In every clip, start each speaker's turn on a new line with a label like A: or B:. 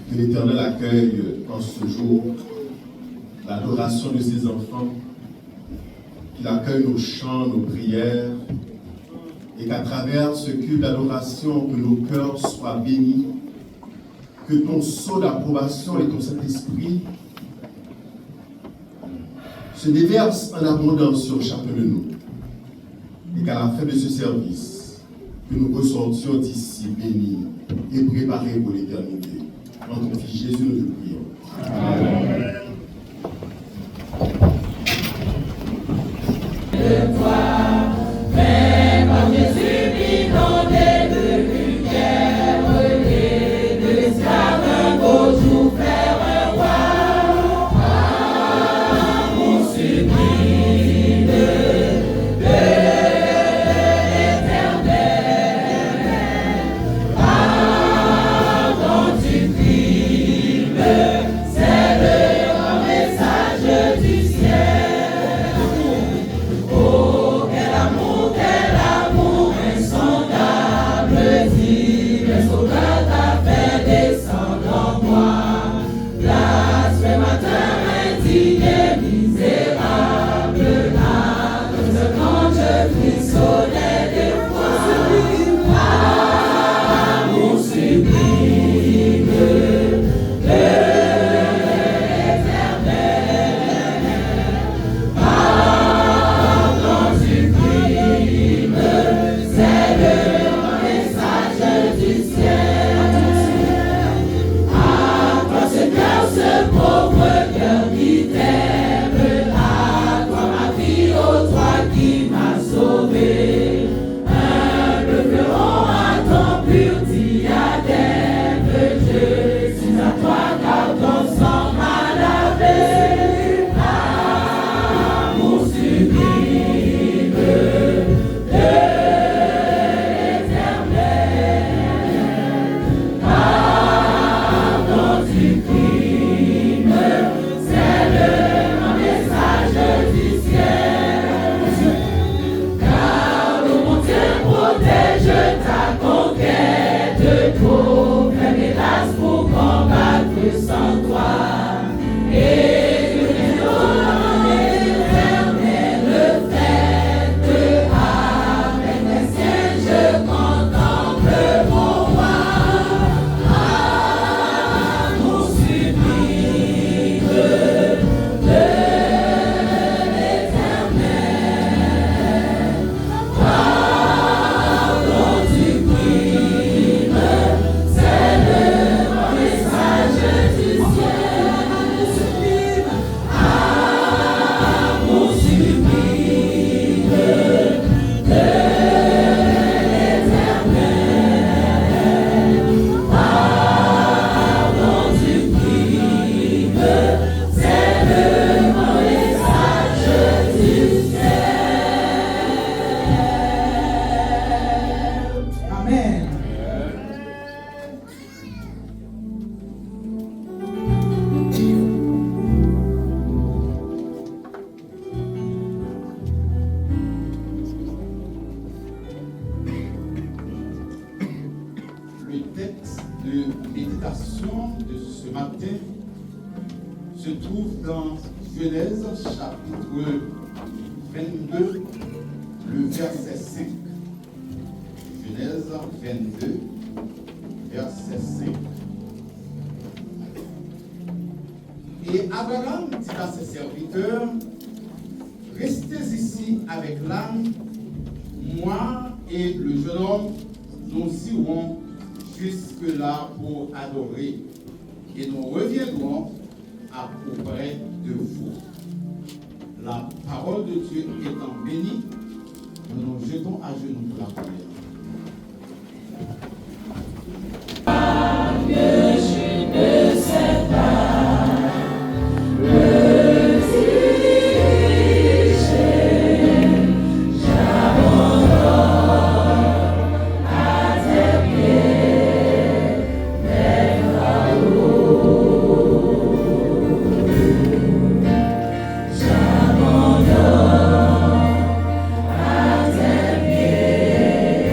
A: Que l'Éternel accueille en ce jour l'adoration de ses enfants, qu'il accueille nos chants, nos prières, et qu'à travers ce culte d'adoration, que nos cœurs soient bénis, que ton sceau d'approbation et ton Saint-Esprit se déversent en abondance sur chacun de nous, et qu'à la fin de ce service, que nous ressortions d'ici bénis et préparés pour l'éternité. En ton Fils Jésus, nous te prions. Amen.
B: De toi, même en Jésus, inondé de lumière, et de l'esclave un beau jour faire un roi. Ah, mon sublime de l'éternel. Ah, quand tu crimes, c'est le grand message du ciel.
C: Se trouve dans Genèse chapitre 22, le verset 5. Genèse 22, verset 5. Et Abraham dit à ses serviteurs, restez ici avec l'âne, moi et le jeune homme, nous irons jusque-là pour adorer, et nous reviendrons auprès de vous. La parole de Dieu étant bénie, nous nous jetons à genoux pour la prière.
B: J'abandonne à tes pieds.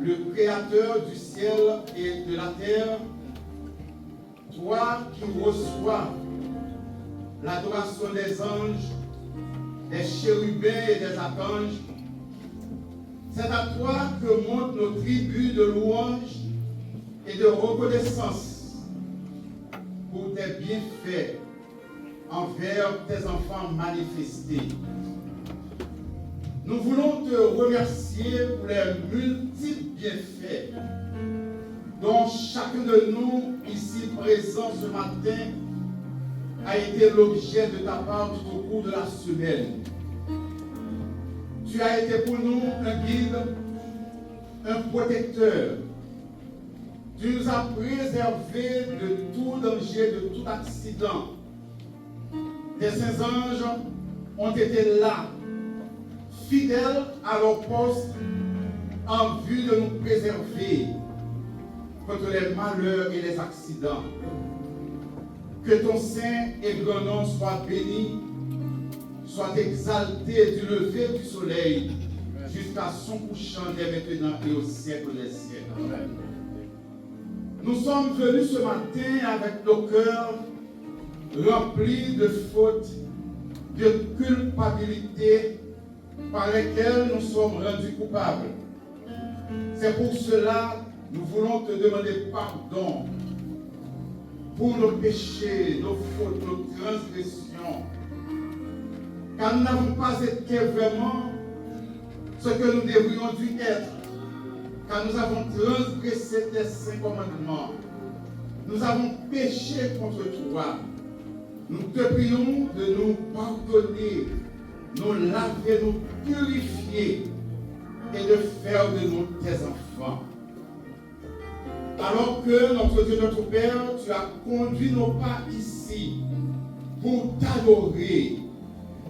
C: le Créateur du ciel et de la terre, toi qui reçois l'adoration des anges, des chérubins et des archanges, c'est à toi que montent nos tribus de louanges et de reconnaissance pour tes bienfaits envers tes enfants manifestés. Nous voulons te remercier pour les multiples bienfaits dont chacun de nous ici présent ce matin a été l'objet de ta part tout au cours de la semaine. Tu as été pour nous un guide, un protecteur. Tu nous as préservés de tout danger, de tout accident. Tes saints anges ont été là, fidèles à leur poste, en vue de nous préserver contre les malheurs et les accidents. Que ton saint et grand nom soit béni, soit exalté du lever du soleil jusqu'à son couchant dès maintenant et au siècle des siècles. Amen. Nous sommes venus ce matin avec nos cœurs remplis de fautes, de culpabilité par lesquelles nous sommes rendus coupables. C'est pour cela que nous voulons te demander pardon pour nos péchés, nos fautes, nos transgressions, car nous n'avons pas été vraiment ce que nous devrions dû être, car nous avons transgressé tes saints commandements. Nous avons péché contre toi. Nous te prions de nous pardonner, nous laver, nous purifier et de faire de nous tes enfants. Alors que notre Dieu, notre Père, tu as conduit nos pas ici pour t'adorer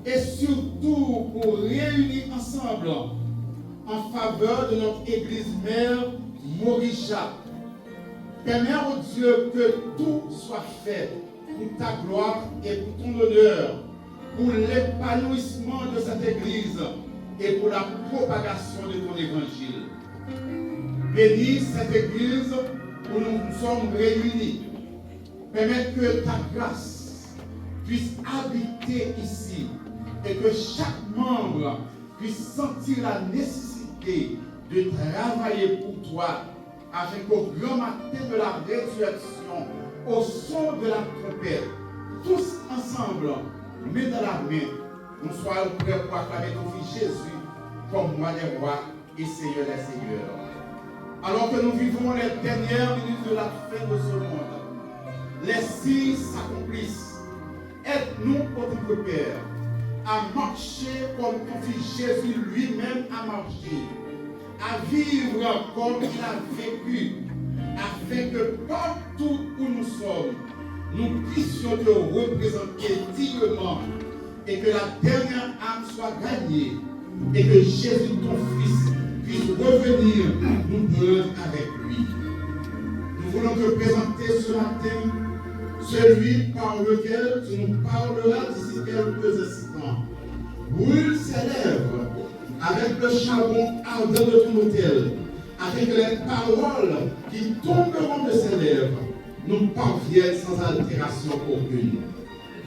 C: et surtout pour réunir ensemble en faveur de notre Église mère Morisha. Permets, oh Dieu, que tout soit fait pour ta gloire et pour ton honneur, pour l'épanouissement de cette Église et pour la propagation de ton évangile. Bénis cette Église où nous sommes réunis. Permets que ta grâce puisse habiter ici et que chaque membre puisse sentir la nécessité de travailler pour toi afin qu'au grand matin de la résurrection, au son de la trompette, tous ensemble, main dans la main, nous soyons prêts pour acclamer ton Fils Jésus comme roi des rois et Seigneur des seigneurs. Alors que nous vivons les dernières minutes de la fin de ce monde, les signes s'accomplissent. Aide-nous, notre Père, à marcher comme ton Fils Jésus lui-même a marché, à vivre comme il a vécu, afin que partout où nous sommes, nous puissions te représenter dignement et que la dernière âme soit gagnée et que Jésus, ton Fils, puisse revenir nous prendre avec lui. Nous voulons te présenter ce matin celui par lequel tu nous parleras d'ici quelques instants. Brûle ses lèvres avec le charbon ardent de ton autel, afin que les paroles qui tomberont de ses lèvres nous parviennent sans altération aucune.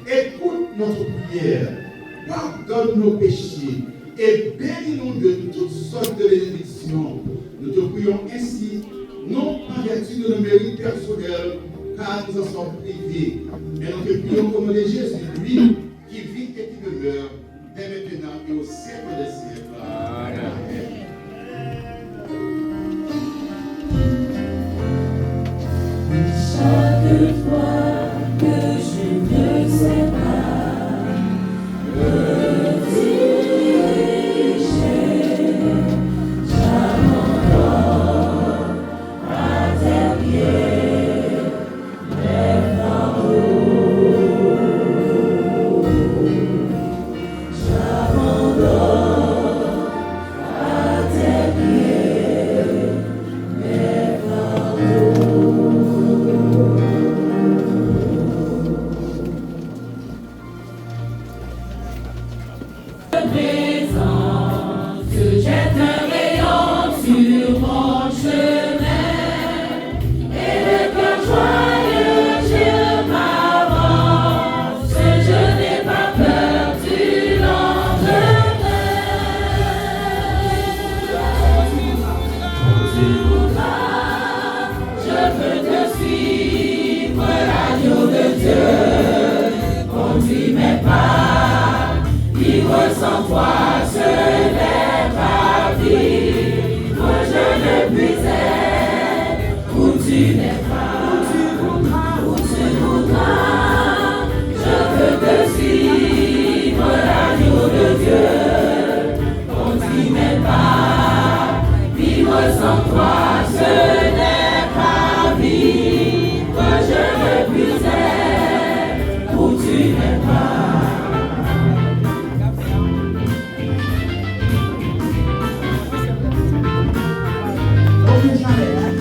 C: Écoute notre prière, pardonne nos péchés et bénis-nous de toutes sortes de bénédictions. Nous te prions ainsi, non en vertu de nos mérites personnels, car nous en sommes privés, mais nous te prions au nom de Jésus, lui qui vit et qui demeure, dès maintenant et au siècle des siècles. Amen.
B: Chaque fois que je ne sais pas me diriger, j'abandonne à tes pieds les flambeaux. chemin et le cœur joyeux, je m'avance. Je n'ai pas peur du lendemain. Tu voudras, je veux te suivre, l'agneau de Dieu. Conduis mes pas, vivre sans toi, ce n'est pas vivre. Je ne puis être où tu n'es pas, où tu voudras. Je veux te suivre, l'agneau de Dieu. Conduis mes pas, vivre sans toi, ce n'est pas vivre. Je ne puis être où tu n'es pas.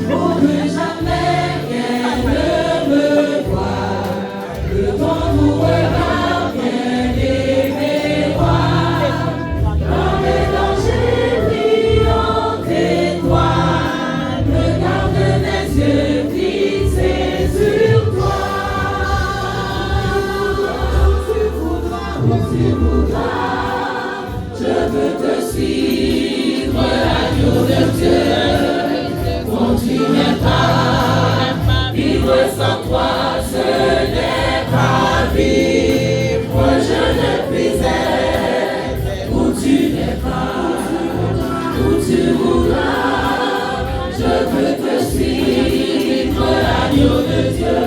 B: Pour que jamais rien ne me voie, que ton doux regard vienne émouvoir. Dans les dangers brillants d'étoiles, garde mes yeux fixés sur toi. Où tu voudras, je veux te suivre, l'agneau de Dieu. Conduis mes pas, vivre sans toi, ce n'est pas vivre. Je ne puis être où tu n'es pas, où tu voudras. Je veux te suivre, l'agneau de Dieu.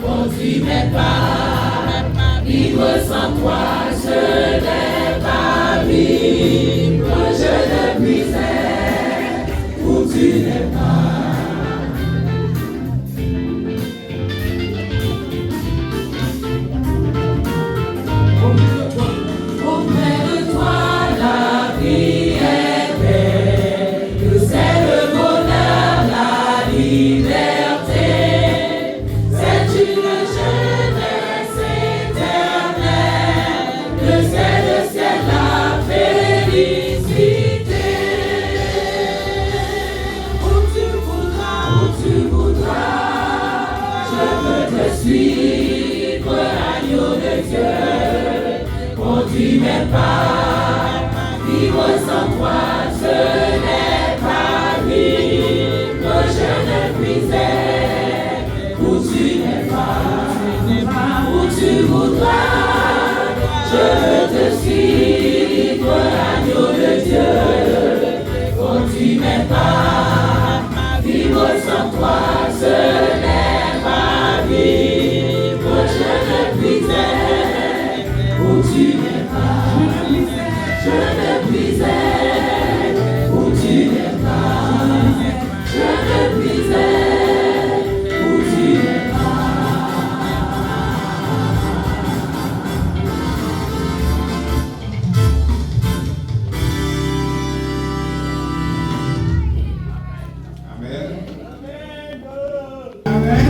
B: Conduis mes pas, vivre sans toi, ce n'est pas vivre. Je ne puis être où tu n'es pas. Auprès de toi, la vie est belle, que c'est le bonheur, la liberté. C'est une jeunesse éternelle, que c'est le ciel, la félicité. Où tu voudras, je veux te suivre, l'agneau de Dieu. Conduis mes pas, vivre sans toi, ce n'est pas vivre. Je ne puis être où tu n'es pas, où tu voudras. Je veux te suivre, l'agneau de Dieu. Conduis mes pas, vivre sans toi, ce n'est pas vivre. Je ne puis être où tu n'es pas, je ne puis être où tu n'es pas, je ne puis être où tu n'es pas.
C: Amen. Amen.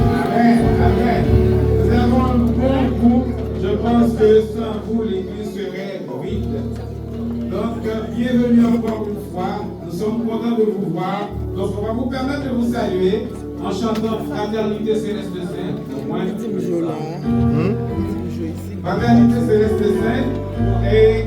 C: Amen. Amen. Nous avons un bon groupe. Je pense que sans vous, l'église serait vide. Donc, bienvenue encore une fois. Nous sommes contents de vous voir. Donc, on va vous permettre de vous saluer en chantant Fraternité Céleste Sainte. Au moins, Fraternité Céleste Sainte. Et